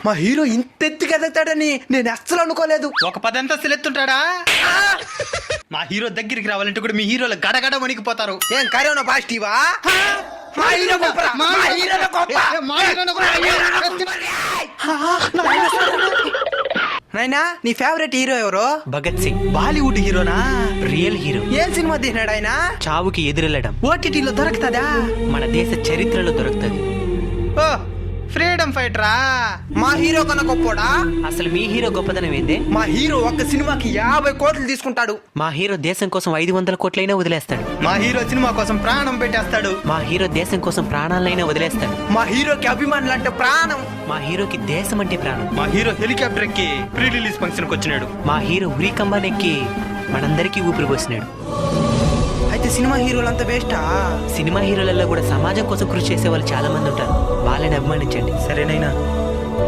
మా హీరో ఇంత ఎత్తుకి ఎదుగుతాడని నేను అస్సలు అనుకోలేదు. ఒక 10 అంతస్తులు ఎత్తుంటాడా? మా హీరో దగ్గరికి రావాలంటే కూడా మీ హీరోలు గడగడ వణికిపోతారు. ఏం కరోనా పాజిటివా? మా హీరో గొప్పరా? మా హీరోనే గొప్ప. నాయనా నీ ఫేవరెట్ హీరో ఎవరు? భగత్ సింగ్. బాలీవుడ్ హీరోనా? Real hero. ఏం సినిమా తీసినాడు ఆయన? చావుకి ఎదురెళ్ళడం. ఓటీటీలో దొరుకుతుందా? మన దేశ చరిత్రలో దొరుకుతుంది. ఓ ఫ్రీడమ్ ఫైటరా? మా హీరో కన్నా గొప్పోడా? అసలు మీ హీరో గొప్పదనం ఏందే? మా హీరో ఒక్క సినిమాకి 50 కోట్లు తీసుకుంటాడు. మా హీరో దేశం కోసం 500 కోట్లైనా వదిలేస్తాడు. మా హీరో సినిమా కోసం ప్రాణం పెట్టేస్తాడు. మా హీరో దేశం కోసం ప్రాణాలైనా వదిలేస్తాడు. మా హీరోకి అభిమానులు అంటే ప్రాణం. మా హీరోకి దేశం అంటే ప్రాణం. మా హీరో హెలికాప్టర్ ఎక్కి ప్రీ రిలీజ్ ఫంక్షన్ కి వచ్చినాడు. మా హీరో ఉరికంబానెక్కి మనందరికీ ఊపిరి పోసినాడు. అయితే సినిమా హీరోలంతా వేస్టా? సినిమా హీరోలలో కూడా సమాజం కోసం కృషి చేసే వాళ్ళు చాలా మంది ఉంటారు. వాళ్ళని అభిమానించండి. సరేనైనా